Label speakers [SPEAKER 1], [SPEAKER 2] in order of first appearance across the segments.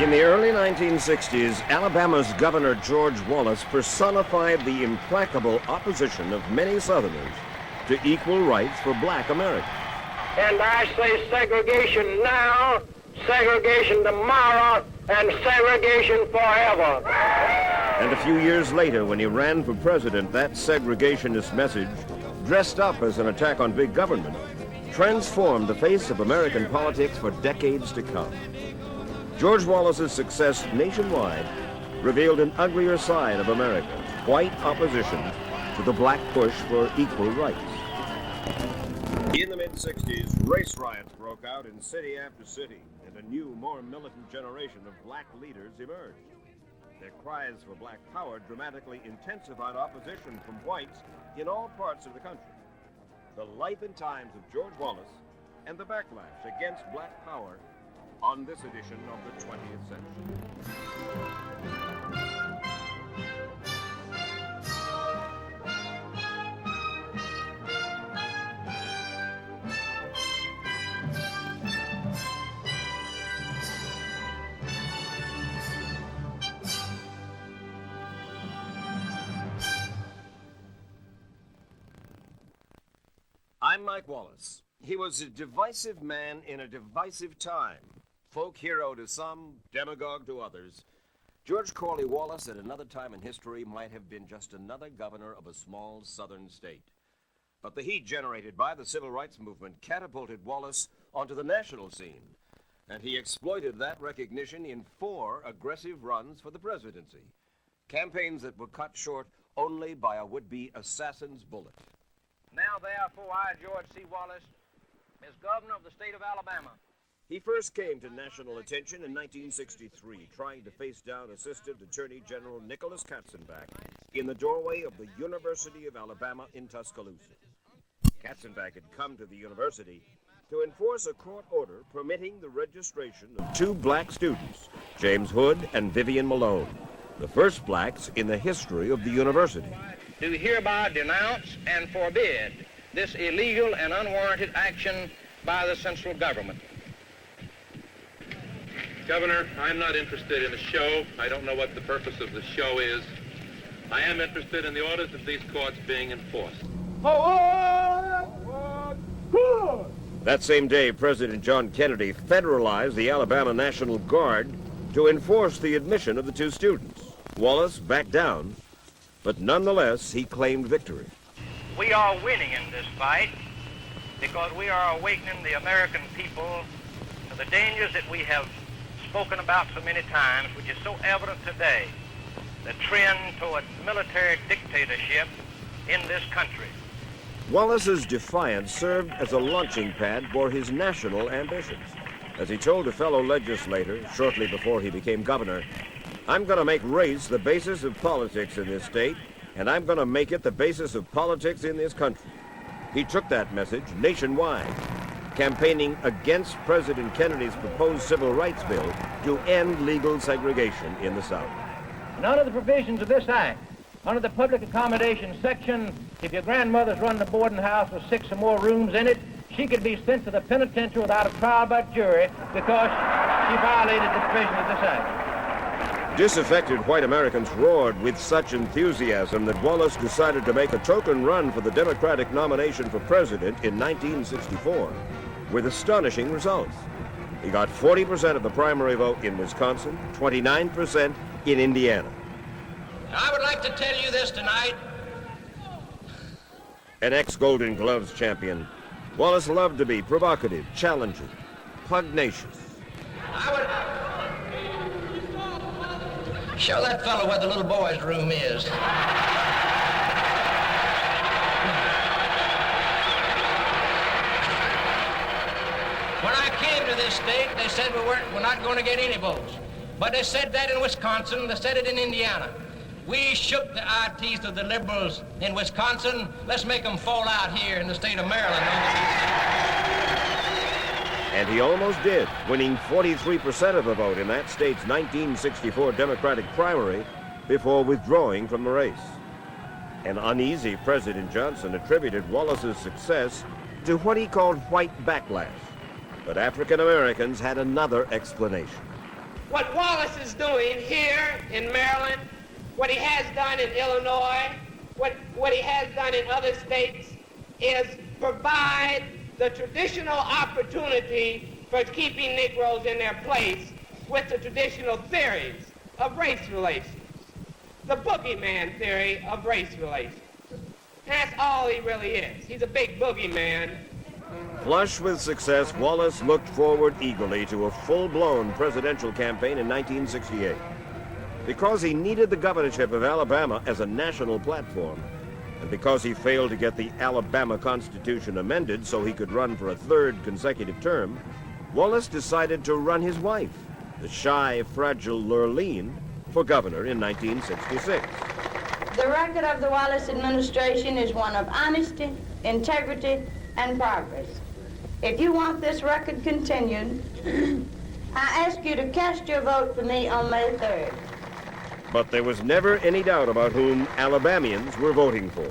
[SPEAKER 1] In the early 1960s, Alabama's Governor George Wallace personified the implacable opposition of many Southerners to equal rights for black Americans.
[SPEAKER 2] And I say segregation now, segregation tomorrow, and segregation forever.
[SPEAKER 1] And a few years later, when he ran for president, that segregationist message, dressed up as an attack on big government, transformed the face of American politics for decades to come. George Wallace's success nationwide revealed an uglier side of America, white opposition to the black push for equal rights. In the mid-60s, race riots broke out in city after city, and a new, more militant generation of black leaders emerged. Their cries for black power dramatically intensified opposition from whites in all parts of the country. The life and times of George Wallace and the backlash against black power on this edition of the 20th century. I'm Mike Wallace. He was a divisive man in a divisive time. Folk hero to some, demagogue to others. George Corley Wallace at another time in history might have been just another governor of a small southern state. But the heat generated by the civil rights movement catapulted Wallace onto the national scene, and he exploited that recognition in 4 aggressive runs for the presidency, campaigns that were cut short only by a would-be assassin's bullet.
[SPEAKER 3] Now, therefore, I, George C. Wallace, as governor of the state of Alabama.
[SPEAKER 1] He first came to national attention in 1963, trying to face down Assistant Attorney General Nicholas Katzenbach in the doorway of the University of Alabama in Tuscaloosa. Katzenbach had come to the university to enforce a court order permitting the registration of 2 black students, James Hood and Vivian Malone, the first blacks in the history of the university.
[SPEAKER 3] Do hereby denounce and forbid this illegal and unwarranted action by the central government.
[SPEAKER 4] Governor, I'm not interested in a show. I don't know what the purpose of the show is. I am interested in the orders of these courts being enforced.
[SPEAKER 1] That same day, President John Kennedy federalized the Alabama National Guard to enforce the admission of the 2 students. Wallace backed down, but nonetheless, he claimed victory.
[SPEAKER 3] We are winning in this fight because we are awakening the American people to the dangers that we have spoken about so many times, which is so evident today, the trend toward military dictatorship in this country.
[SPEAKER 1] Wallace's defiance served as a launching pad for his national ambitions. As he told a fellow legislator shortly before he became governor, "I'm going to make race the basis of politics in this state, and I'm going to make it the basis of politics in this country." He took that message nationwide, campaigning against President Kennedy's proposed civil rights bill to end legal segregation in the South.
[SPEAKER 5] And under the provisions of this act, under the public accommodation section, if your grandmother's running a boarding house with 6 or more rooms in it, she could be sent to the penitentiary without a trial by jury because she violated the provision of this act.
[SPEAKER 1] Disaffected white Americans roared with such enthusiasm that Wallace decided to make a token run for the Democratic nomination for president in 1964, with astonishing results. He got 40% of the primary vote in Wisconsin, 29% in Indiana.
[SPEAKER 5] I would like to tell you this tonight.
[SPEAKER 1] An ex-Golden Gloves champion, Wallace loved to be provocative, challenging, pugnacious.
[SPEAKER 5] I would show that fellow where the little boy's room is. When I came to this state, they said we're not going to get any votes. But they said that in Wisconsin, they said it in Indiana. We shook the eye teeth of the liberals in Wisconsin. Let's make them fall out here in the state of Maryland.
[SPEAKER 1] And he almost did, winning 43% of the vote in that state's 1964 Democratic primary before withdrawing from the race. An uneasy President Johnson attributed Wallace's success to what he called white backlash. But African Americans had another explanation.
[SPEAKER 6] What Wallace is doing here in Maryland, what he has done in Illinois, what he has done in other states is provide the traditional opportunity for keeping Negroes in their place with the traditional theories of race relations, the boogeyman theory of race relations. That's all he really is. He's a big boogeyman.
[SPEAKER 1] Flush with success, Wallace looked forward eagerly to a full-blown presidential campaign in 1968. Because he needed the governorship of Alabama as a national platform, and because he failed to get the Alabama Constitution amended so he could run for a third consecutive term, Wallace decided to run his wife, the shy, fragile Lurleen, for governor in 1966.
[SPEAKER 7] The record of the Wallace administration is one of honesty, integrity, and progress. If you want this record continued, I ask you to cast your vote for me on May 3rd.
[SPEAKER 1] But there was never any doubt about whom Alabamians were voting for.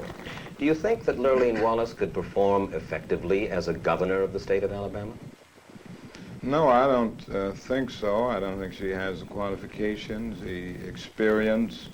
[SPEAKER 8] Do you think that Lurleen Wallace could perform effectively as a governor of the state of Alabama?
[SPEAKER 9] No, I don't think so. I don't think she has the qualifications, the experience,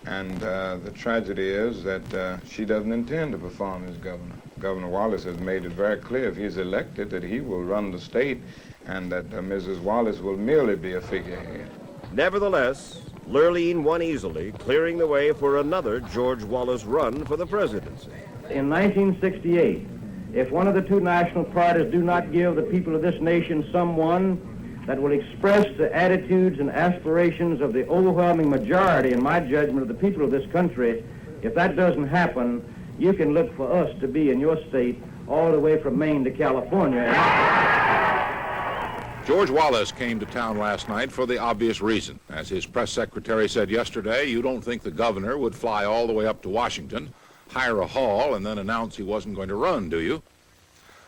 [SPEAKER 9] and the tragedy is that she doesn't intend to perform as governor. Governor Wallace has made it very clear if he's elected that he will run the state and that Mrs. Wallace will merely be a figurehead.
[SPEAKER 1] Nevertheless, Lurleen won easily, clearing the way for another George Wallace run for the presidency.
[SPEAKER 5] In 1968, if one of the two national parties do not give the people of this nation someone that will express the attitudes and aspirations of the overwhelming majority, in my judgment, of the people of this country, if that doesn't happen, you can look for us to be in your state all the way from Maine to California.
[SPEAKER 10] George Wallace came to town last night for the obvious reason. As his press secretary said yesterday, you don't think the governor would fly all the way up to Washington, hire a hall, and then announce he wasn't going to run, do you?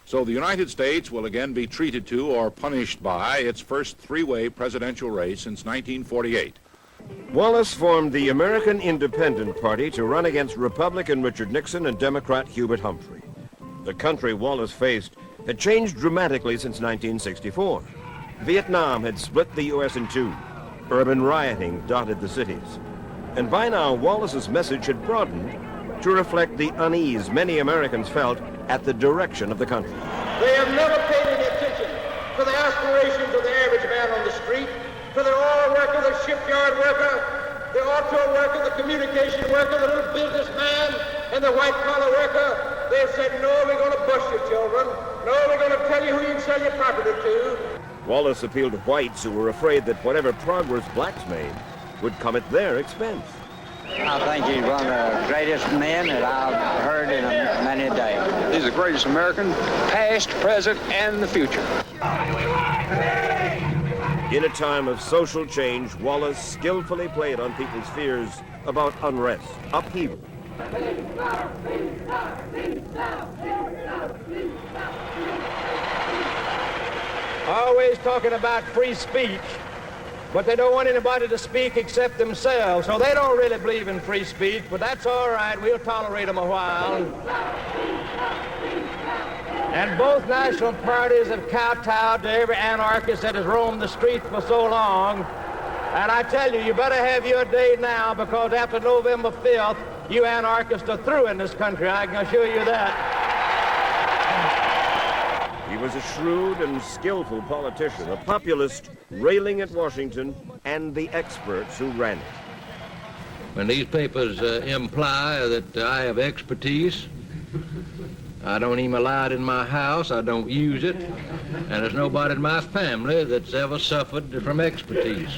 [SPEAKER 10] So the United States will again be treated to or punished by its first three-way presidential race since 1948.
[SPEAKER 1] Wallace formed the American Independent Party to run against Republican Richard Nixon and Democrat Hubert Humphrey. The country Wallace faced had changed dramatically since 1964. Vietnam had split the U.S. in two. Urban rioting dotted the cities. And by now, Wallace's message had broadened to reflect the unease many Americans felt at the direction of the country.
[SPEAKER 2] They have never paid any attention to the aspirations of the average man on the street, to the oil worker, the shipyard worker, the auto worker, the communication worker, the little businessman, and the white-collar worker. They have said, no, we're going to bust your children. No, we're going to tell you who you can sell your property to.
[SPEAKER 1] Wallace appealed to whites who were afraid that whatever progress blacks made would come at their expense.
[SPEAKER 11] I think he's one of the greatest men that I've heard in many days.
[SPEAKER 12] He's the greatest American, past, present, and the future.
[SPEAKER 1] In a time of social change, Wallace skillfully played on people's fears about unrest, upheaval.
[SPEAKER 5] Always talking about free speech, but they don't want anybody to speak except themselves, so they don't really believe in free speech, but that's all right. We'll tolerate them a while. And both national parties have kowtowed to every anarchist that has roamed the streets for so long. And I tell you, you better have your day now, because after November 5th, you anarchists are through in this country. I can assure you that.
[SPEAKER 1] He was a shrewd and skillful politician, a populist railing at Washington and the experts who ran it.
[SPEAKER 13] When these papers imply that I have expertise, I don't even allow it in my house, I don't use it, and there's nobody in my family that's ever suffered from expertise.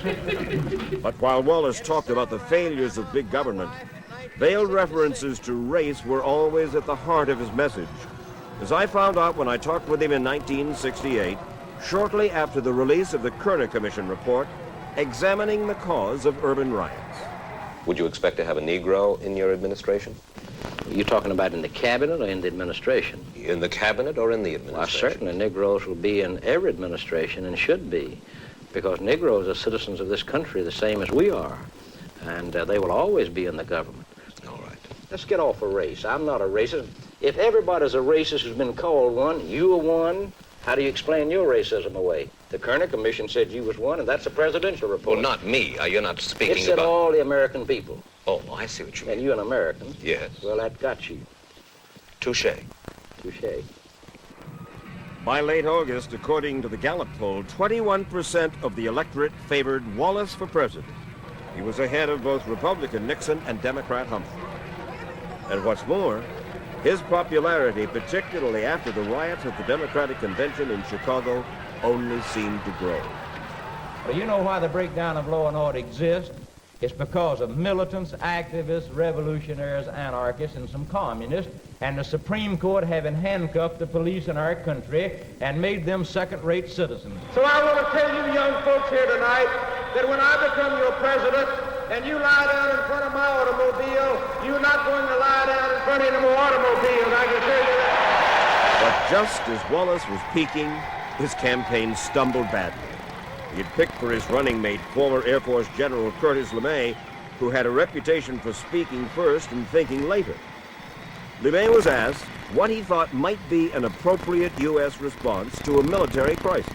[SPEAKER 1] But while Wallace talked about the failures of big government, veiled references to race were always at the heart of his message. As I found out when I talked with him in 1968, shortly after the release of the Kerner Commission report examining the cause of urban riots.
[SPEAKER 8] Would you expect to have a Negro in your administration?
[SPEAKER 13] Are you talking about in the cabinet or in the administration?
[SPEAKER 8] In the cabinet or in the administration?
[SPEAKER 13] Well, certainly Negroes will be in every administration and should be, because Negroes are citizens of this country the same as we are, and they will always be in the government.
[SPEAKER 8] All right.
[SPEAKER 13] Let's get off of race. I'm not a racist. If everybody's a racist who's been called one, you are one, how do you explain your racism away?
[SPEAKER 8] The Kerner Commission said you was one, and that's a presidential report.
[SPEAKER 14] Well, not me. You're not speaking
[SPEAKER 8] It said
[SPEAKER 14] about...
[SPEAKER 8] all the American people.
[SPEAKER 14] Oh, I see what you mean.
[SPEAKER 8] And you an American?
[SPEAKER 14] Yes.
[SPEAKER 8] Well, that got you.
[SPEAKER 14] Touche.
[SPEAKER 8] Touche.
[SPEAKER 1] By late August, according to the Gallup poll, 21% of the electorate favored Wallace for president. He was ahead of both Republican Nixon and Democrat Humphrey. And what's more, his popularity, particularly after the riots at the Democratic Convention in Chicago, only seemed to grow.
[SPEAKER 5] Well, you know why the breakdown of law and order exists? It's because of militants, activists, revolutionaries, anarchists, and some communists, and the Supreme Court having handcuffed the police in our country and made them second-rate citizens.
[SPEAKER 2] So I want to tell you young folks here tonight that when I become your president and you lie down in front of my automobile, you're not going to lie down in front of any more automobiles, I can tell you that.
[SPEAKER 1] But just as Wallace was peaking, his campaign stumbled badly. He had picked for his running mate, former Air Force General Curtis LeMay, who had a reputation for speaking first and thinking later. LeMay was asked what he thought might be an appropriate U.S. response to a military crisis.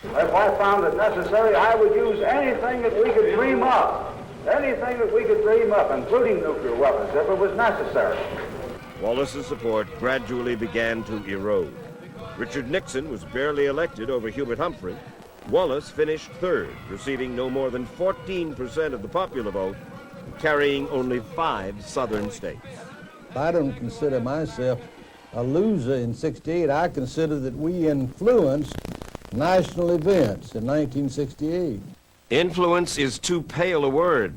[SPEAKER 15] If I found it necessary, I would use anything that we could dream up. Anything that we could dream up, including nuclear weapons, if it was necessary.
[SPEAKER 1] Wallace's support gradually began to erode. Richard Nixon was barely elected over Hubert Humphrey. Wallace finished third, receiving no more than 14% of the popular vote, carrying only 5 southern states.
[SPEAKER 16] I don't consider myself a loser in '68. I consider that we influenced national events in 1968.
[SPEAKER 1] Influence is too pale a word.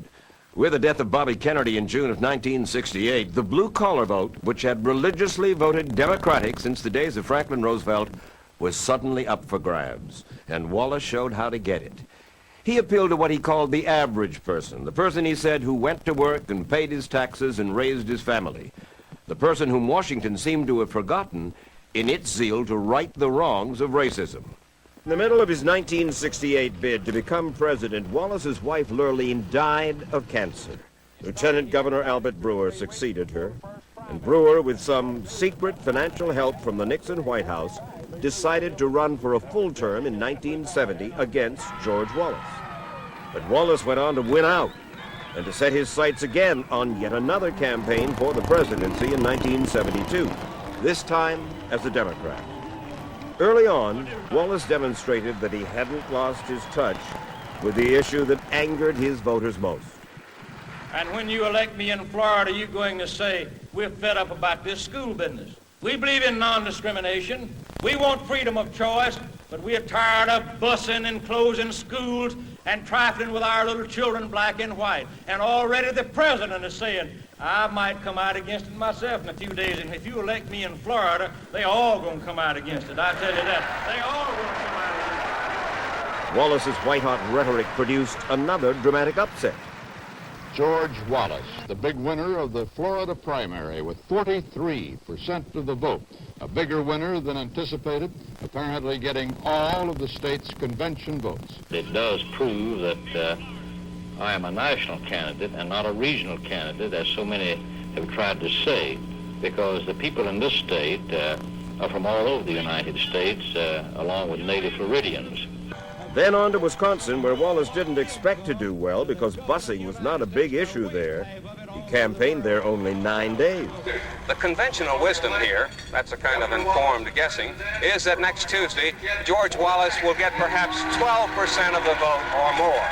[SPEAKER 1] With the death of Bobby Kennedy in June of 1968, the blue-collar vote, which had religiously voted Democratic since the days of Franklin Roosevelt, was suddenly up for grabs, and Wallace showed how to get it. He appealed to what he called the average person, the person, he said, who went to work and paid his taxes and raised his family, the person whom Washington seemed to have forgotten in its zeal to right the wrongs of racism. In the middle of his 1968 bid to become president, Wallace's wife Lurleen died of cancer. Lieutenant Governor Albert Brewer succeeded her, and Brewer, with some secret financial help from the Nixon White House, decided to run for a full term in 1970 against George Wallace. But Wallace went on to win out and to set his sights again on yet another campaign for the presidency in 1972, this time as a Democrat. Early on, Wallace demonstrated that he hadn't lost his touch with the issue that angered his voters most.
[SPEAKER 5] And when you elect me in Florida, you're going to say, we're fed up about this school business. We believe in non-discrimination. We want freedom of choice, but we're tired of busing and closing schools and trifling with our little children, black and white. And already the president is saying, I might come out against it myself in a few days, and if you elect me in Florida, they all going to come out against it. I tell you that. They all going to come out against it.
[SPEAKER 1] Wallace's white-hot rhetoric produced another dramatic upset.
[SPEAKER 17] George Wallace, the big winner of the Florida primary with 43% of the vote. A bigger winner than anticipated, apparently getting all of the state's convention votes.
[SPEAKER 3] It does prove that I am a national candidate and not a regional candidate, as so many have tried to say, because the people in this state are from all over the United States, along with native Floridians.
[SPEAKER 1] Then on to Wisconsin, where Wallace didn't expect to do well because busing was not a big issue there. He campaigned there only 9 days.
[SPEAKER 14] The conventional wisdom here, that's a kind of informed guessing, is that next Tuesday, George Wallace will get perhaps 12% of the vote or more,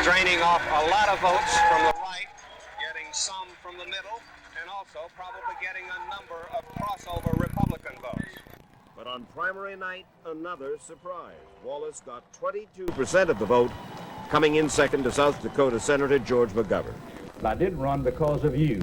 [SPEAKER 14] draining off a lot of votes from the right, getting some from the middle, and also probably getting a number of crossover Republican votes.
[SPEAKER 1] But on primary night, another surprise. Wallace got 22% of the vote, coming in second to South Dakota Senator George McGovern.
[SPEAKER 5] I didn't run because of you.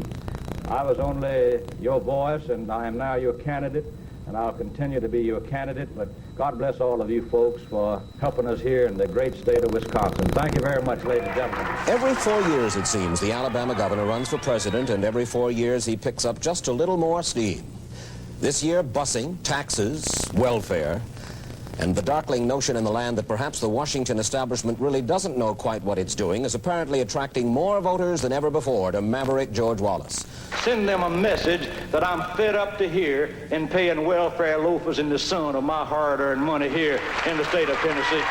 [SPEAKER 5] I was only your voice, and I am now your candidate, and I'll continue to be your candidate, but God bless all of you folks for helping us here in the great state of Wisconsin. Thank you very much, ladies and gentlemen.
[SPEAKER 8] Every 4 years, it seems, the Alabama governor runs for president, and every 4 years he picks up just a little more steam. This year, busing, taxes, welfare. And the darkling notion in the land that perhaps the Washington establishment really doesn't know quite what it's doing is apparently attracting more voters than ever before to maverick George Wallace.
[SPEAKER 5] Send them a message that I'm fed up to hear in paying welfare loafers in the sun of my hard-earned money here in the state of Tennessee.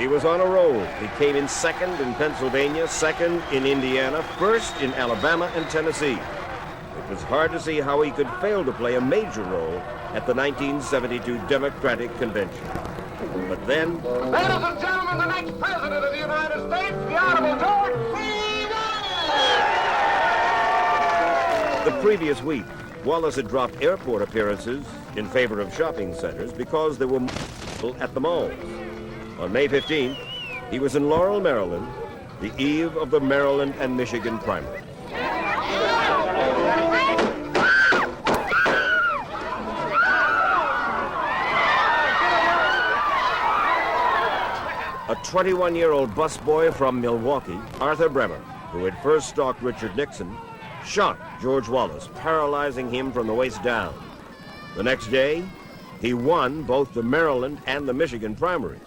[SPEAKER 1] He was on a roll. He came in second in Pennsylvania, second in Indiana, first in Alabama and Tennessee. It was hard to see how he could fail to play a major role at the 1972 Democratic Convention. But then...
[SPEAKER 2] Ladies and gentlemen, the next President of the United States, the Honorable George C. Wallace!
[SPEAKER 1] The previous week, Wallace had dropped airport appearances in favor of shopping centers because there were people at the malls. On May 15th, he was in Laurel, Maryland, the eve of the Maryland and Michigan primary. A 21-year-old busboy from Milwaukee, Arthur Bremer, who had first stalked Richard Nixon, shot George Wallace, paralyzing him from the waist down. The next day, he won both the Maryland and the Michigan primaries.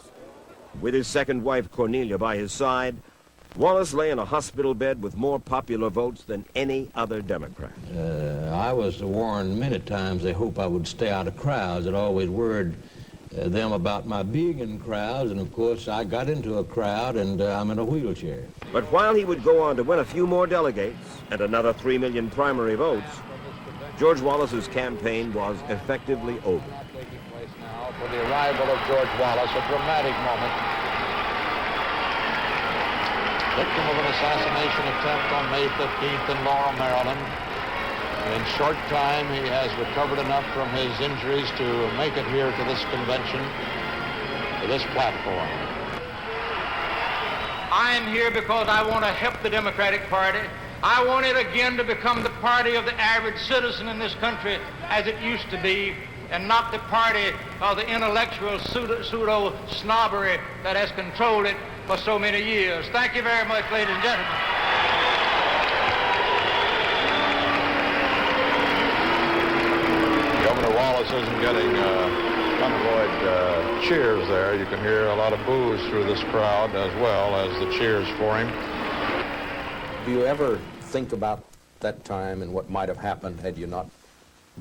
[SPEAKER 1] With his second wife, Cornelia, by his side, Wallace lay in a hospital bed with more popular votes than any other Democrat.
[SPEAKER 13] I was warned many times they hope I would stay out of crowds. It always worried them about my being in crowds, and of course I got into a crowd and I'm in a wheelchair.
[SPEAKER 1] But while he would go on to win a few more delegates and another 3 million primary votes, George Wallace's campaign was effectively over.
[SPEAKER 17] For the arrival of George Wallace, a dramatic moment. Victim of an assassination attempt on May 15th in Laurel, Maryland. In short time, he has recovered enough from his injuries to make it here to this convention, to this platform.
[SPEAKER 5] I am here because I want to help the Democratic Party. I want it again to become the party of the average citizen in this country as it used to be, and not the party of the intellectual pseudo-snobbery that has controlled it for so many years. Thank you very much, ladies and gentlemen.
[SPEAKER 17] Governor Wallace isn't getting unavoid cheers there. You can hear a lot of boos through this crowd as well as the cheers for him.
[SPEAKER 8] Do you ever think about that time and what might have happened had you not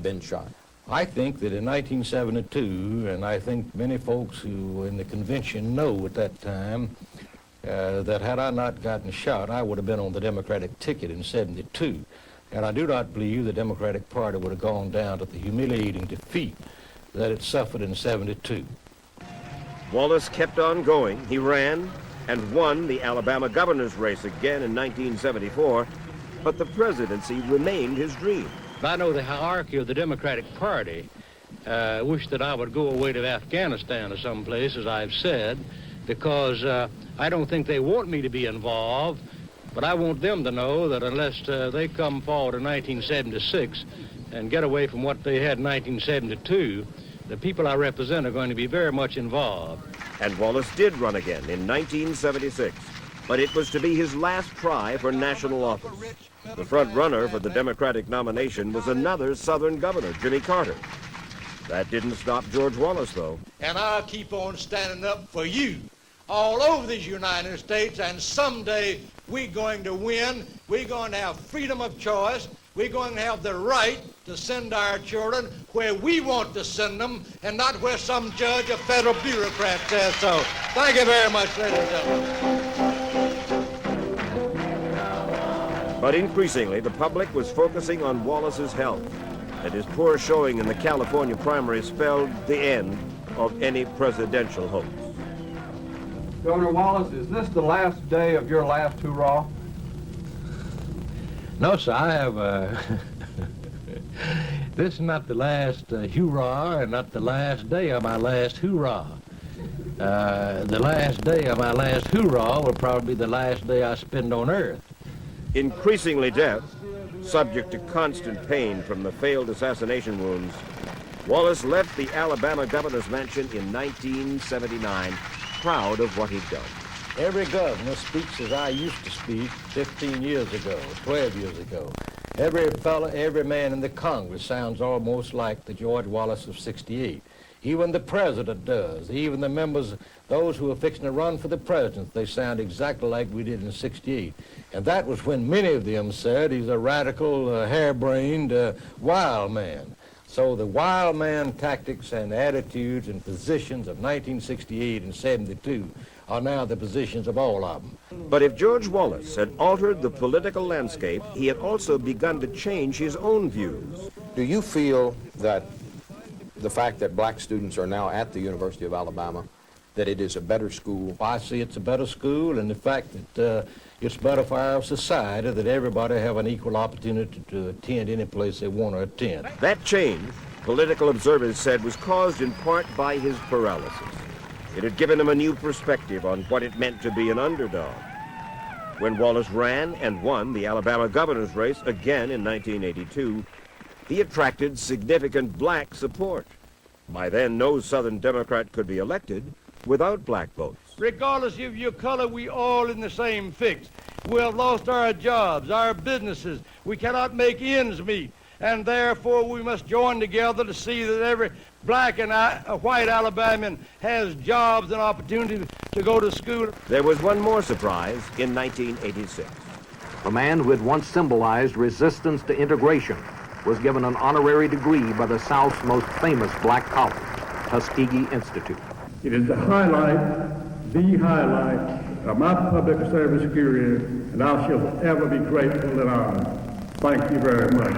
[SPEAKER 8] been shot?
[SPEAKER 16] I think that in 1972, and I think many folks who in the convention know at that time, that had I not gotten shot, I would have been on the Democratic ticket in 72. And I do not believe the Democratic Party would have gone down to the humiliating defeat that it suffered in 72.
[SPEAKER 1] Wallace kept on going. He ran and won the Alabama governor's race again in 1974, but the presidency remained his dream.
[SPEAKER 5] I know the hierarchy of the Democratic Party wish that I would go away to Afghanistan or someplace, as I've said, because I don't think they want me to be involved, but I want them to know that unless they come forward in 1976 and get away from what they had in 1972, the people I represent are going to be very much involved.
[SPEAKER 1] And Wallace did run again in 1976, but it was to be his last try for national office. The front runner for the Democratic nomination was another Southern governor, Jimmy Carter. That didn't stop George Wallace, though.
[SPEAKER 5] And I'll keep on standing up for you all over these United States, and someday we're going to win. We're going to have freedom of choice. We're going to have the right to send our children where we want to send them and not where some judge or federal bureaucrat says so. Thank you very much, ladies and gentlemen.
[SPEAKER 1] But increasingly, the public was focusing on Wallace's health, and his poor showing in the California primary spelled the end of any presidential hopes.
[SPEAKER 18] Governor Wallace, is this the last day of your last hurrah?
[SPEAKER 13] No, sir, I have, this is not the last hurrah and not the last day of my last hurrah. The last day of my last hurrah will probably be the last day I spend on earth.
[SPEAKER 1] Increasingly deaf, subject to constant pain from the failed assassination wounds, Wallace left the Alabama governor's mansion in 1979, proud of what he'd done.
[SPEAKER 16] Every governor speaks as I used to speak 15 years ago, 12 years ago. Every man in the Congress sounds almost like the George Wallace of '68. Even the president does. Even the members, those who are fixing to run for the presidency, they sound exactly like we did in '68. And that was when many of them said he's a radical, harebrained, wild man. So the wild man tactics and attitudes and positions of 1968 and '72 are now the positions of all of them.
[SPEAKER 1] But if George Wallace had altered the political landscape, he had also begun to change his own views.
[SPEAKER 19] Do you feel that the fact that black students are now at the University of Alabama, that it is a better school?
[SPEAKER 16] I see it's a better school, and the fact that it's better for our society that everybody have an equal opportunity to attend any place they want to attend.
[SPEAKER 1] That change, political observers said, was caused in part by his paralysis. It had given him a new perspective on what it meant to be an underdog. When Wallace ran and won the Alabama governor's race again in 1982, he attracted significant black support. By then, no Southern Democrat could be elected without black votes.
[SPEAKER 20] Regardless of your color, we all in the same fix. We have lost our jobs, our businesses. We cannot make ends meet. And therefore, we must join together to see that every black and white Alabamian has jobs and opportunities to go to school.
[SPEAKER 1] There was one more surprise in 1986.
[SPEAKER 21] A man who had once symbolized resistance to integration was given an honorary degree by the South's most famous black college, Tuskegee Institute.
[SPEAKER 22] It is the highlight of my public service career, and I shall ever be grateful and honored. Thank you very much.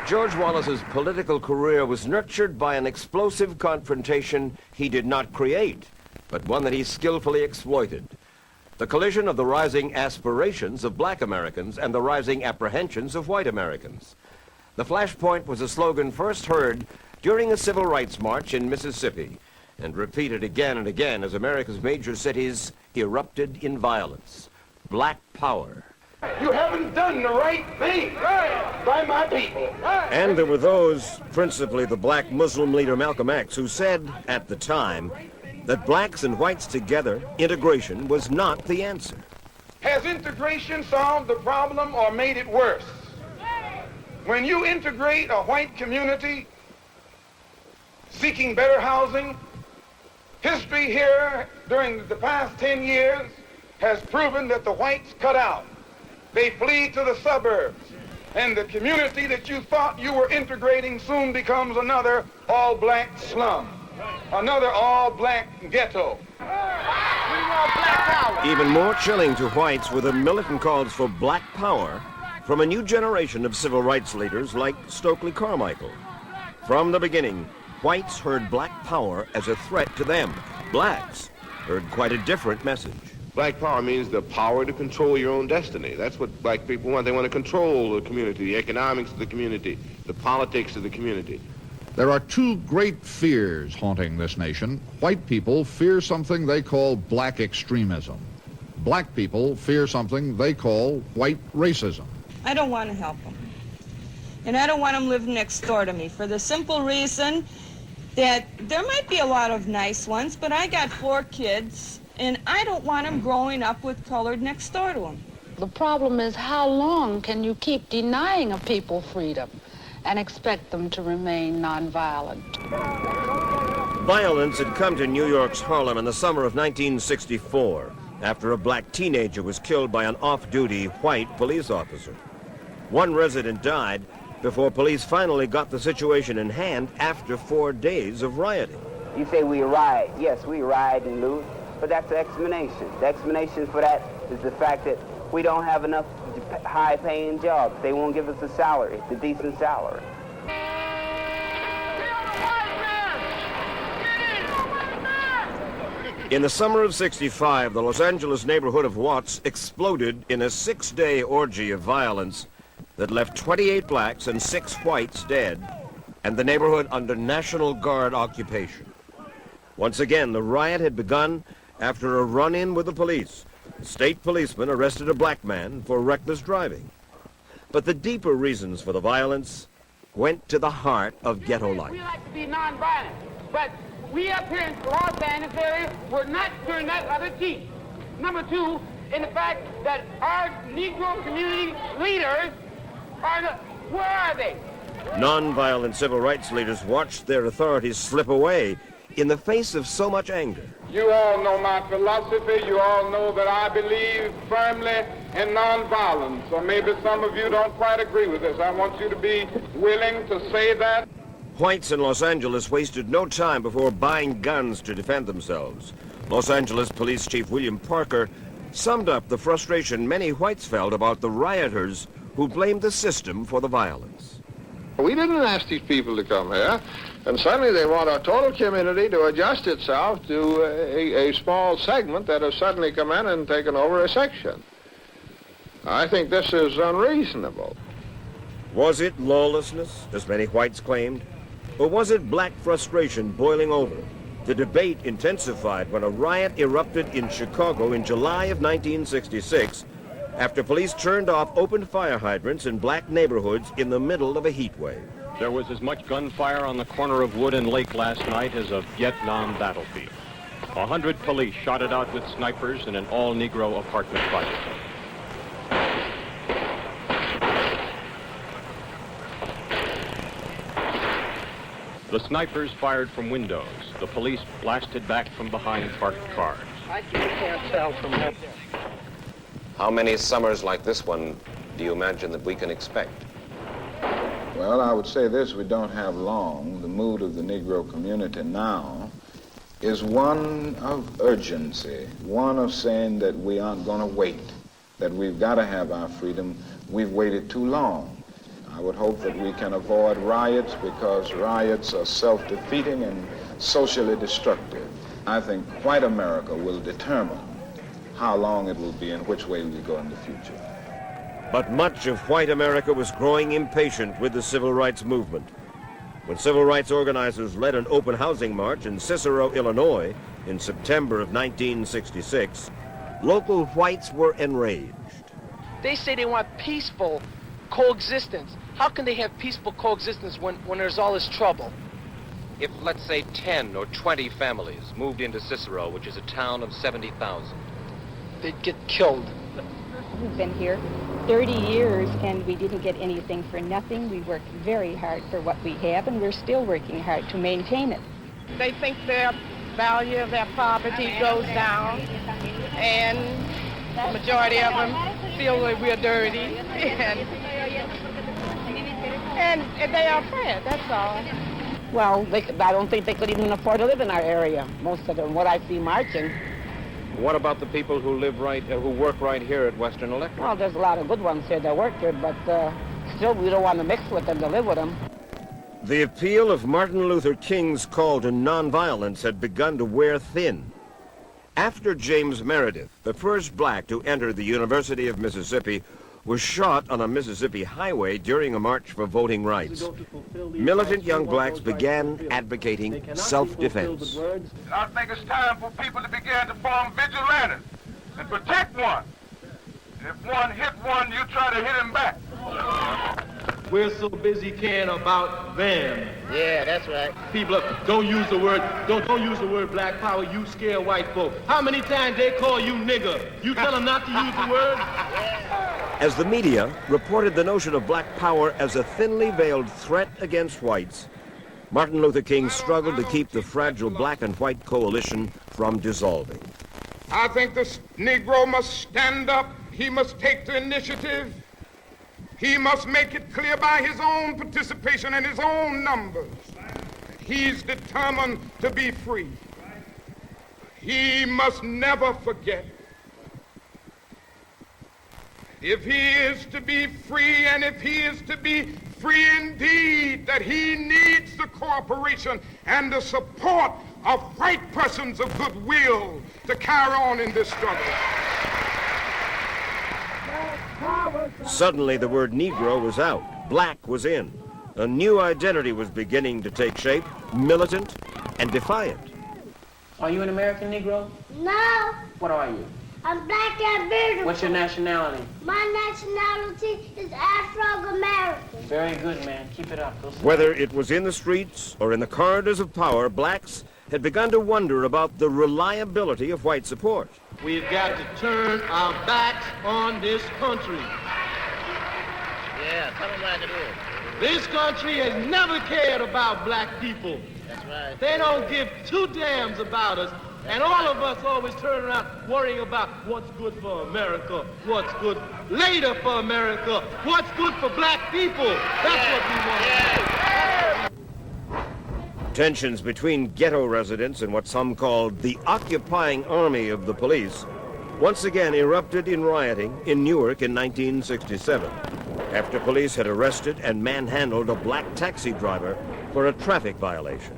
[SPEAKER 1] George Wallace's political career was nurtured by an explosive confrontation he did not create, but one that he skillfully exploited. The collision of the rising aspirations of black Americans and the rising apprehensions of white Americans. The flashpoint was a slogan first heard during a civil rights march in Mississippi and repeated again and again as America's major cities erupted in violence. Black power.
[SPEAKER 2] You haven't done the right thing by my people.
[SPEAKER 1] And there were those, principally the black Muslim leader Malcolm X, who said at the time that blacks and whites together, integration was not the answer.
[SPEAKER 2] Has integration solved the problem or made it worse? When you integrate a white community seeking better housing, history here during the past 10 years has proven that the whites cut out. They flee to the suburbs, and the community that you thought you were integrating soon becomes another all-black slum, another all-black ghetto.
[SPEAKER 1] Even more chilling to whites were the militant calls for black power from a new generation of civil rights leaders like Stokely Carmichael. From the beginning, whites heard black power as a threat to them. Blacks heard quite a different message.
[SPEAKER 23] Black power means the power to control your own destiny. That's what black people want. They want to control the community, the economics of the community, the politics of the community.
[SPEAKER 17] There are two great fears haunting this nation. White people fear something they call black extremism. Black people fear something they call white racism.
[SPEAKER 24] I don't want to help them. And I don't want them living next door to me for the simple reason that there might be a lot of nice ones, but I got 4 kids, and I don't want them growing up with colored next door to them.
[SPEAKER 25] The problem is, how long can you keep denying a people freedom and expect them to remain nonviolent?
[SPEAKER 1] Violence had come to New York's Harlem in the summer of 1964 after a black teenager was killed by an off-duty white police officer. One resident died before police finally got the situation in hand after 4 days of rioting.
[SPEAKER 26] You say we riot. Yes, we riot and loot, but that's the explanation. The explanation for that is the fact that we don't have enough high-paying jobs. They won't give us a salary, a decent salary.
[SPEAKER 1] In the summer of '65, the Los Angeles neighborhood of Watts exploded in a 6-day orgy of violence that left 28 blacks and 6 whites dead, and the neighborhood under National Guard occupation. Once again, the riot had begun after a run-in with the police. The state policeman arrested a black man for reckless driving. But the deeper reasons for the violence went to the heart of ghetto life.
[SPEAKER 6] We like to be nonviolent, but we up here in Los Angeles area, we're not doing that other cheap. Number 2, in the fact that our Negro community leaders where are they?
[SPEAKER 1] Nonviolent civil rights leaders watched their authorities slip away in the face of so much anger.
[SPEAKER 4] You all know my philosophy. You all know that I believe firmly in nonviolence. Or maybe some of you don't quite agree with this. I want you to be willing to say that.
[SPEAKER 1] Whites in Los Angeles wasted no time before buying guns to defend themselves. Los Angeles Police Chief William Parker summed up the frustration many whites felt about the rioters who blamed the system for the violence.
[SPEAKER 7] We didn't ask these people to come here, and suddenly they want our total community to adjust itself to a small segment that has suddenly come in and taken over a section. I think this is unreasonable.
[SPEAKER 1] Was it lawlessness, as many whites claimed? Or was it black frustration boiling over? The debate intensified when a riot erupted in Chicago in July of 1966 after police turned off open fire hydrants in black neighborhoods in the middle of a heat wave.
[SPEAKER 9] There was as much gunfire on the corner of Wood and Lake last night as a Vietnam battlefield. 100 police shot it out with snipers in an all-Negro apartment project. The snipers fired from windows. The police blasted back from behind parked cars.
[SPEAKER 10] I can't tell from that.
[SPEAKER 8] How many summers like this one do you imagine that we can expect?
[SPEAKER 11] Well, I would say this: we don't have long. The mood of the Negro community now is one of urgency, one of saying that we aren't going to wait, that we've got to have our freedom. We've waited too long. I would hope that we can avoid riots, because riots are self-defeating and socially destructive. I think white America will determine how long it will be and which way we go in the future.
[SPEAKER 1] But much of white America was growing impatient with the civil rights movement. When civil rights organizers led an open housing march in Cicero, Illinois in September of 1966, local whites were enraged.
[SPEAKER 10] They say they want peaceful coexistence. How can they have peaceful coexistence when there's all this trouble?
[SPEAKER 12] If, let's say, 10 or 20 families moved into Cicero, which is a town of 70,000,
[SPEAKER 10] they'd get killed.
[SPEAKER 27] We've been here 30 years and we didn't get anything for nothing. We worked very hard for what we have, and we're still working hard to maintain it.
[SPEAKER 6] They think their value of their property goes down, and the majority of them feel that we're dirty, and they are afraid, that's all.
[SPEAKER 28] Well, I don't think they could even afford to live in our area, most of them, what I see marching.
[SPEAKER 8] What about the people who work right here at Western Electric?
[SPEAKER 28] Well, there's a lot of good ones here that work here, but still we don't want to mix with them, to live with them.
[SPEAKER 1] The appeal of Martin Luther King's call to nonviolence had begun to wear thin. After James Meredith, the first black to enter the University of Mississippi, was shot on a Mississippi highway during a march for voting rights, militant young blacks began advocating self-defense.
[SPEAKER 4] I think it's time for people to begin to form vigilantes and protect one. If one hit one, you try to hit him back.
[SPEAKER 29] We're so busy caring about them.
[SPEAKER 10] Yeah, that's right.
[SPEAKER 29] People don't use the word black power. You scare white folk. How many times they call you nigger? You tell them not to use the word?
[SPEAKER 1] As the media reported the notion of black power as a thinly veiled threat against whites, Martin Luther King struggled to keep the fragile black and white coalition from dissolving.
[SPEAKER 4] I think the Negro must stand up. He must take the initiative. He must make it clear by his own participation and his own numbers. He's determined to be free. He must never forget. If he is to be free, and if he is to be free indeed, that he needs the cooperation and the support of white persons of goodwill to carry on in this struggle.
[SPEAKER 1] Suddenly, the word Negro was out. Black was in. A new identity was beginning to take shape, militant and defiant.
[SPEAKER 10] Are you an American Negro?
[SPEAKER 30] No.
[SPEAKER 10] What are you?
[SPEAKER 30] I'm black and beautiful.
[SPEAKER 10] What's your nationality?
[SPEAKER 30] My nationality is Afro-American.
[SPEAKER 10] Very good, man. Keep it up.
[SPEAKER 1] Whether it was in the streets or in the corridors of power, blacks had begun to wonder about the reliability of white support.
[SPEAKER 29] We've got to turn our backs on this country.
[SPEAKER 10] Yeah, tell them what to do.
[SPEAKER 29] This country has never cared about black people.
[SPEAKER 28] That's right.
[SPEAKER 29] They don't give two damns about us. And all of us always turn around worrying about what's good for America, what's good later for America, what's good for black people. That's what we want.
[SPEAKER 1] Tensions between ghetto residents and what some called the occupying army of the police once again erupted in rioting in Newark in 1967 after police had arrested and manhandled a black taxi driver for a traffic violation.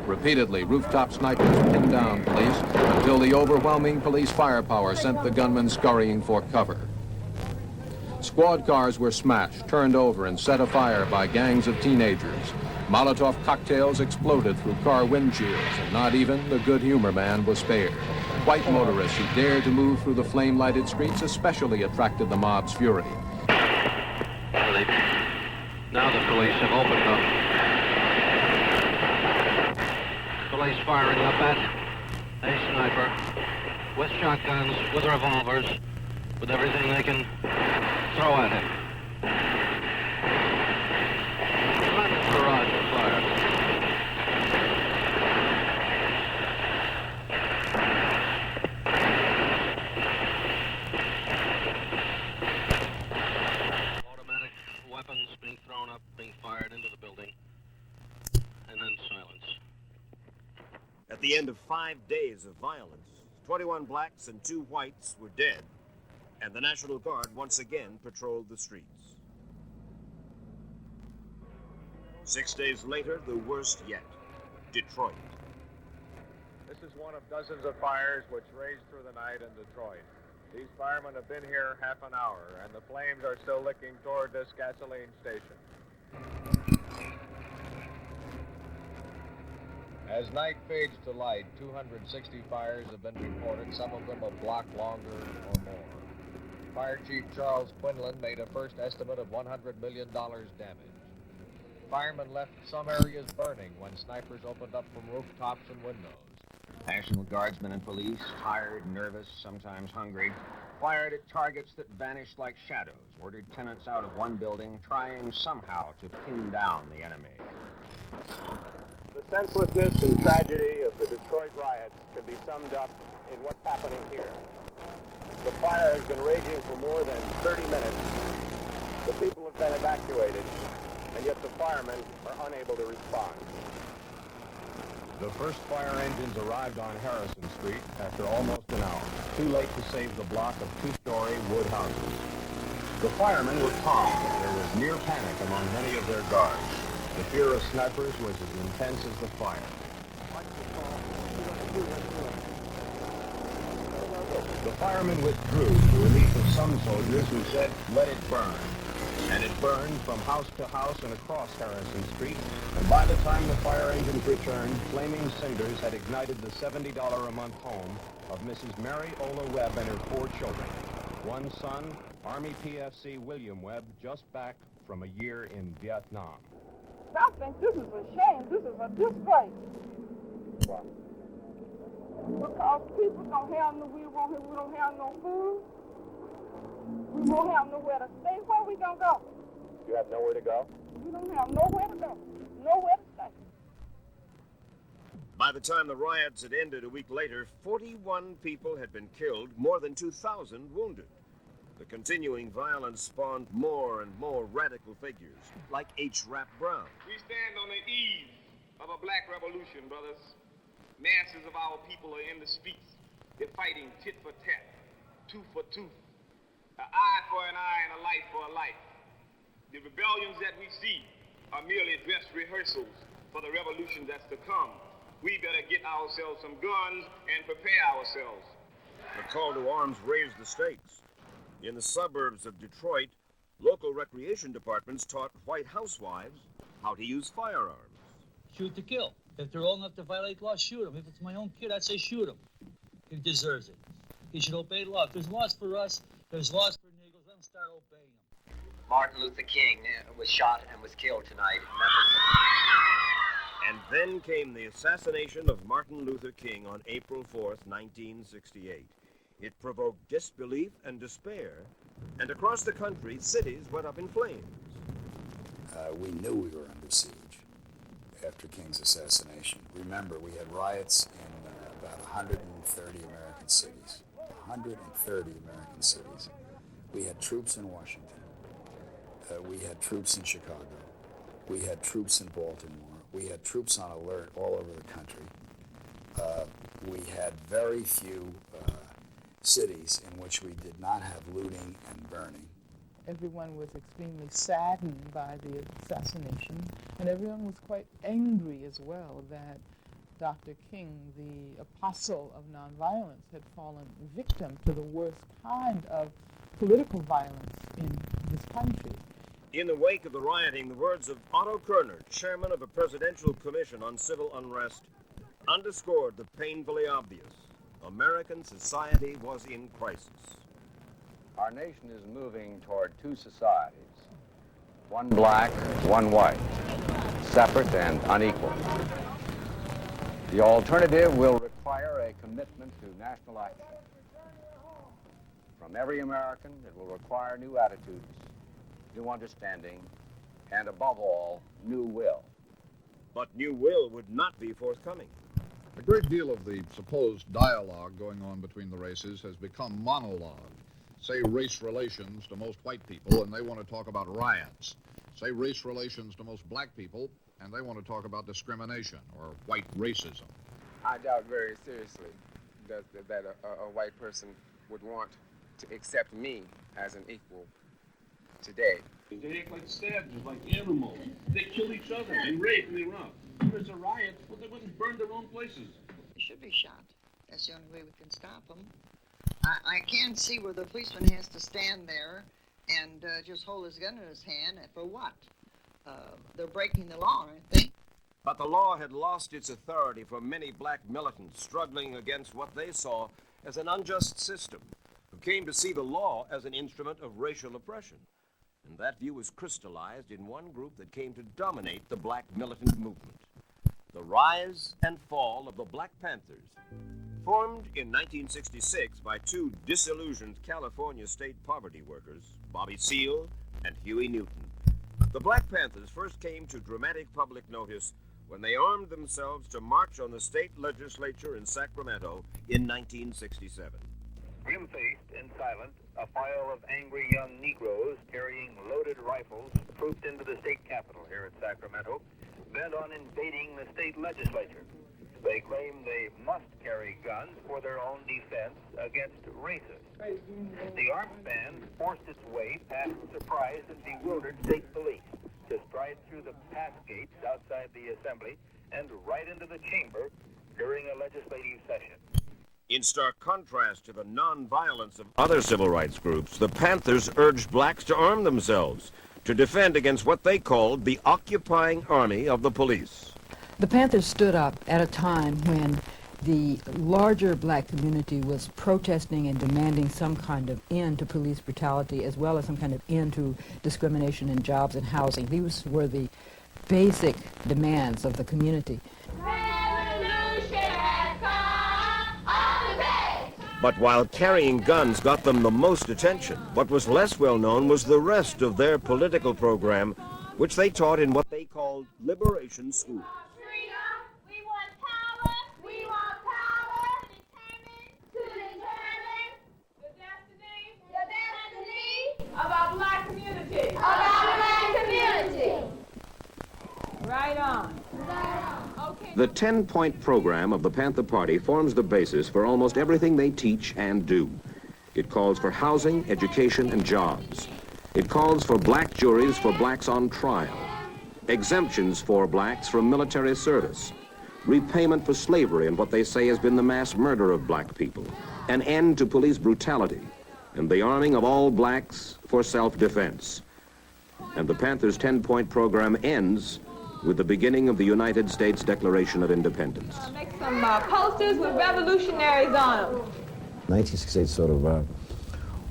[SPEAKER 3] Repeatedly, rooftop snipers pinned down police until the overwhelming police firepower sent the gunmen scurrying for cover. Squad cars were smashed, turned over, and set afire by gangs of teenagers. Molotov cocktails exploded through car windshields, and not even the good humor man was spared. White motorists who dared to move through the flame-lighted streets especially attracted the mob's fury.
[SPEAKER 5] Now the police have opened up. Police firing up at a sniper with shotguns, with revolvers, with everything they can throw at him. Tremendous barrage of fire. Automatic weapons being thrown up, being fired into the building, and then silence.
[SPEAKER 1] At the end of 5 days of violence, 21 blacks and 2 whites were dead, and the National Guard once again patrolled the streets. 6 days later, the worst yet, Detroit.
[SPEAKER 7] This is one of dozens of fires which raged through the night in Detroit. These firemen have been here half an hour, and the flames are still licking toward this gasoline station. As night fades to light, 260 fires have been reported, some of them a block longer or more. Fire Chief Charles Quinlan made a first estimate of $100 million damage. Firemen left some areas burning when snipers opened up from rooftops and windows.
[SPEAKER 13] National Guardsmen and police, tired, nervous, sometimes hungry, fired at targets that vanished like shadows, ordered tenants out of one building, trying somehow to pin down the enemy.
[SPEAKER 7] The senselessness and tragedy of the Detroit riots can be summed up in what's happening here. The fire has been raging for more than 30 minutes. The people have been evacuated, and yet the firemen are unable to respond. The first fire engines arrived on Harrison Street after almost an hour, too late to save the block of 2-story wood houses. The firemen were calm, but there was near panic among many of their guards. The fear of snipers was as intense as the fire. The firemen withdrew to relief of some soldiers who said, "Let it burn." And it burned from house to house and across Harrison Street, and by the time the fire engines returned, flaming cinders had ignited the $70 a month home of Mrs. Mary Ola Webb and her 4 children. One son, Army PFC William Webb, just back from a year in Vietnam.
[SPEAKER 14] I think this is a shame. This is a disgrace.
[SPEAKER 7] Why?
[SPEAKER 14] Because people don't have we don't have no food. We won't have nowhere to stay. Where we gonna go?
[SPEAKER 7] You have nowhere to go?
[SPEAKER 14] We don't have nowhere to go. Nowhere to stay.
[SPEAKER 1] By the time the riots had ended a week later, 41 people had been killed, more than 2,000 wounded. The continuing violence spawned more and more radical figures, like H. Rap Brown.
[SPEAKER 15] We stand on the eve of a black revolution, brothers. Masses of our people are in the streets. They're fighting tit for tat, tooth for tooth, an eye for an eye and a life for a life. The rebellions that we see are merely dress rehearsals for the revolution that's to come. We better get ourselves some guns and prepare ourselves.
[SPEAKER 1] The call to arms raised the stakes. In the suburbs of Detroit, local recreation departments taught white housewives how to use firearms.
[SPEAKER 16] Shoot to kill. If they're old enough to violate law, shoot him. If it's my own kid, I'd say shoot him. He deserves it. He should obey law. If there's laws for us, there's laws for Negroes. Let them start obeying them.
[SPEAKER 18] Martin Luther King was shot and was killed tonight.
[SPEAKER 1] And then came the assassination of Martin Luther King on April 4th, 1968. It provoked disbelief and despair, and across the country, cities went up in flames.
[SPEAKER 2] we knew we were under siege after King's assassination. Remember, we had riots in about 130 American cities. 130 American cities. We had troops in Washington. We had troops in Chicago. We had troops in Baltimore. We had troops on alert all over the country. We had very few cities in which we did not have looting and burning.
[SPEAKER 17] Everyone was extremely saddened by the assassination, and everyone was quite angry as well that Dr. King, the apostle of nonviolence, had fallen victim to the worst kind of political violence in this country.
[SPEAKER 1] In the wake of the rioting, the words of Otto Kerner, chairman of a presidential commission on civil unrest, underscored the painfully obvious. American society was in crisis.
[SPEAKER 13] Our nation is moving toward two societies, one black, one white, separate and unequal. The alternative will require a commitment to national action. From every American, it will require new attitudes, new understanding, and above all, new will.
[SPEAKER 1] But new will would not be forthcoming.
[SPEAKER 19] A great deal of the supposed dialogue going on between the races has become monologue. Say race relations to most white people, and they want to talk about riots. Say race relations to most black people, and they want to talk about discrimination or white racism.
[SPEAKER 20] I doubt very seriously that a white person would want to accept me as an equal today.
[SPEAKER 21] They act like savages, like animals. They kill each other, they rape and they rob. If there's a riot, well, they wouldn't burn their own places.
[SPEAKER 22] They should be shot. That's the only way we can stop them. I can't see where the policeman has to stand there and just hold his gun in his hand. For what? They're breaking the law, aren't they?
[SPEAKER 1] But the law had lost its authority for many black militants struggling against what they saw as an unjust system, who came to see the law as an instrument of racial oppression. And that view was crystallized in one group that came to dominate the black militant movement. The rise and fall of the Black Panthers, formed in 1966 by two disillusioned California state poverty workers, Bobby Seale and Huey Newton. The Black Panthers first came to dramatic public notice when they armed themselves to march on the state legislature in Sacramento in 1967.
[SPEAKER 23] Grim-faced and silent, a file of angry young Negroes carrying loaded rifles trooped into the state capitol here at Sacramento, bent on invading the state legislature. They claim they must carry guns for their own defense against racists. The armed band forced its way past surprised and bewildered state police to stride through the pass gates outside the assembly and right into the chamber during a legislative session.
[SPEAKER 1] In stark contrast to the nonviolence of other civil rights groups, the Panthers urged blacks to arm themselves to defend against what they called the occupying army of the police.
[SPEAKER 27] The Panthers stood up at a time when the larger black community was protesting and demanding some kind of end to police brutality as well as some kind of end to discrimination in jobs and housing. These were the basic demands of the community.
[SPEAKER 1] But while carrying guns got them the most attention, what was less well known was the rest of their political program, which they taught in what they called liberation schools.
[SPEAKER 14] Of our black community. Of our black community. Right on. Okay.
[SPEAKER 8] The 10-point program of the Panther Party forms the basis for almost everything they teach and do. It calls for housing, education, and jobs. It calls for black juries for blacks on trial, exemptions for blacks from military service, repayment for slavery and what they say has been the mass murder of black people, an end to police brutality, and the arming of all blacks for self-defense. And the Panthers' 10-point program ends with the beginning of the United States Declaration of Independence.
[SPEAKER 14] Make some posters with revolutionaries on them.
[SPEAKER 24] 1968 sort of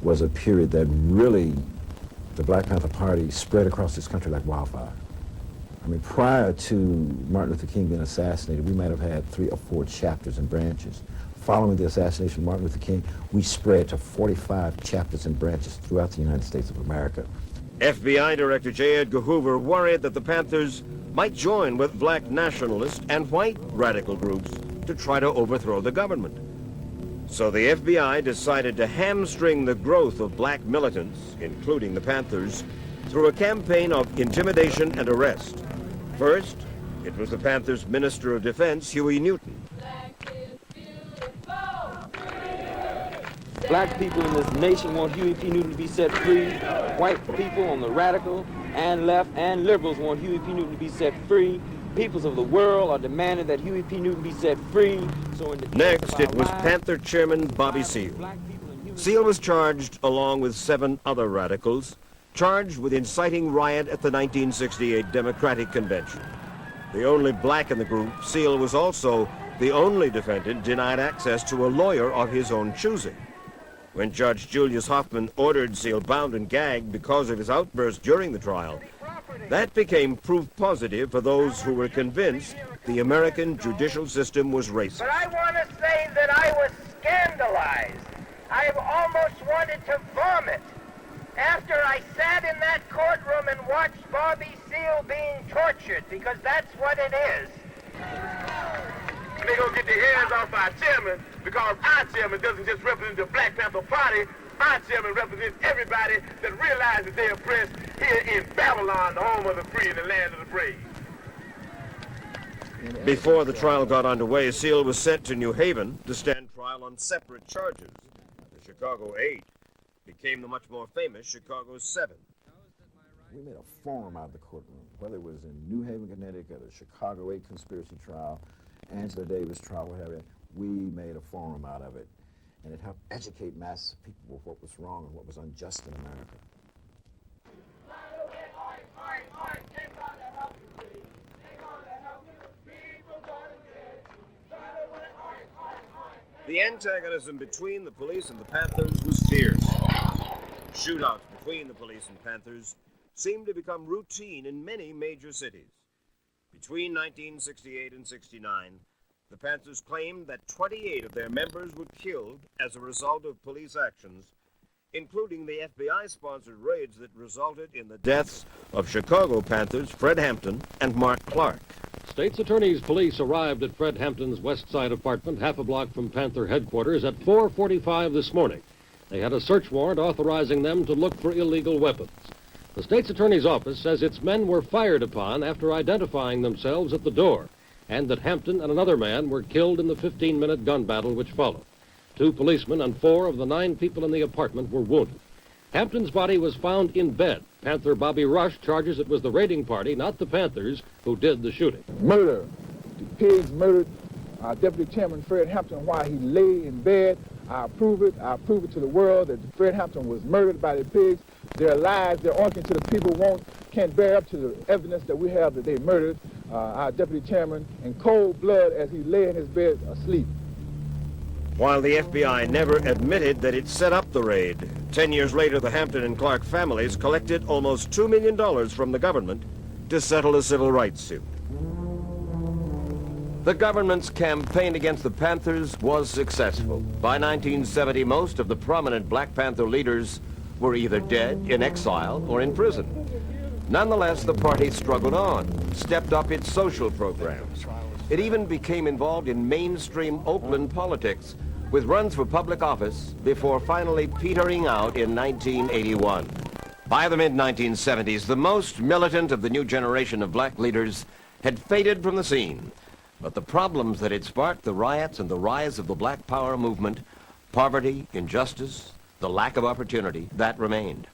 [SPEAKER 24] was a period that really, the Black Panther Party spread across this country like wildfire. I mean, prior to Martin Luther King being assassinated, we might have had 3 or 4 chapters and branches. Following the assassination of Martin Luther King, we spread to 45 chapters and branches throughout the United States of America.
[SPEAKER 1] FBI Director J. Edgar Hoover worried that the Panthers might join with black nationalist and white radical groups to try to overthrow the government. So the FBI decided to hamstring the growth of black militants, including the Panthers, through a campaign of intimidation and arrest. First, it was the Panthers' Minister of Defense, Huey Newton.
[SPEAKER 4] Black people in this nation want Huey P. Newton to be set free. White people on the radical and left and liberals want Huey P. Newton to be set free. Peoples of the world are demanding that Huey P. Newton be set free. So
[SPEAKER 1] next, it was Panther Chairman Bobby Seale. Seale was charged, along with 7 other radicals, charged with inciting riot at the 1968 Democratic Convention. The only black in the group, Seale was also the only defendant denied access to a lawyer of his own choosing. When Judge Julius Hoffman ordered Seale bound and gagged because of his outburst during the trial, that became proof positive for those who were convinced the American judicial system was racist.
[SPEAKER 6] But I want to say that I was scandalized. I almost wanted to vomit after I sat in that courtroom and watched Bobby Seale being tortured, because that's what it is.
[SPEAKER 21] They're going to get their hands off our chairman, because our chairman doesn't just represent the Black Panther Party. Our chairman represents everybody that realizes they're oppressed here in Babylon, the home of the free and the land of the brave.
[SPEAKER 1] Before the trial got underway, Seale was sent to New Haven to stand trial on separate charges. The Chicago 8 became the much more famous Chicago 7.
[SPEAKER 24] We made a forum out of the courtroom, whether it was in New Haven, Connecticut, or Chicago 8 conspiracy trial, Angela Davis trial, whatever. We made a forum out of it, and it helped educate masses of people with what was wrong and what was unjust in America.
[SPEAKER 1] The antagonism between the police and the Panthers was fierce. Shootouts between the police and Panthers seemed to become routine in many major cities. Between 1968 and 69, the Panthers claimed that 28 of their members were killed as a result of police actions, including the FBI-sponsored raids that resulted in the deaths of Chicago Panthers Fred Hampton and Mark Clark.
[SPEAKER 9] State's Attorney's police arrived at Fred Hampton's West Side apartment, half a block from Panther headquarters, at 4:45 this morning. They had a search warrant authorizing them to look for illegal weapons. The State's Attorney's office says its men were fired upon after identifying themselves at the door, and that Hampton and another man were killed in the 15-minute gun battle which followed. 2 policemen and 4 of the 9 people in the apartment were wounded. Hampton's body was found in bed. Panther Bobby Rush charges it was the raiding party, not the Panthers, who did the shooting.
[SPEAKER 10] Murder. The pigs murdered Deputy Chairman Fred Hampton while he lay in bed. I approve it. I prove it to the world that Fred Hampton was murdered by the pigs. Their lies, their argument to the people can't bear up to the evidence that we have that they murdered our Deputy Chairman in cold blood as he lay in his bed asleep.
[SPEAKER 1] While the FBI never admitted that it set up the raid, 10 years later the Hampton and Clark families collected almost $2 million from the government to settle a civil rights suit. The government's campaign against the Panthers was successful. By 1970, most of the prominent Black Panther leaders were either dead, in exile, or in prison. Nonetheless, the party struggled on, stepped up its social programs. It even became involved in mainstream Oakland politics, with runs for public office before finally petering out in 1981. By the mid-1970s, the most militant of the new generation of black leaders had faded from the scene. But the problems that had sparked the riots and the rise of the Black Power movement, poverty, injustice, the lack of opportunity, that remained.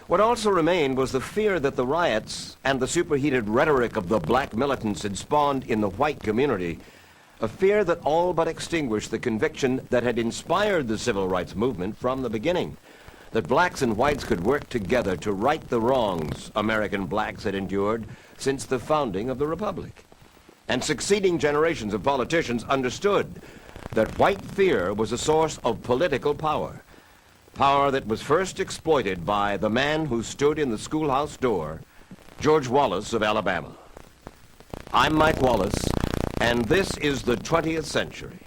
[SPEAKER 1] What also remained was the fear that the riots and the superheated rhetoric of the black militants had spawned in the white community, a fear that all but extinguished the conviction that had inspired the civil rights movement from the beginning, that blacks and whites could work together to right the wrongs American blacks had endured since the founding of the Republic. And succeeding generations of politicians understood that white fear was a source of political power, power that was first exploited by the man who stood in the schoolhouse door, George Wallace of Alabama. I'm Mike Wallace, and this is the 20th Century.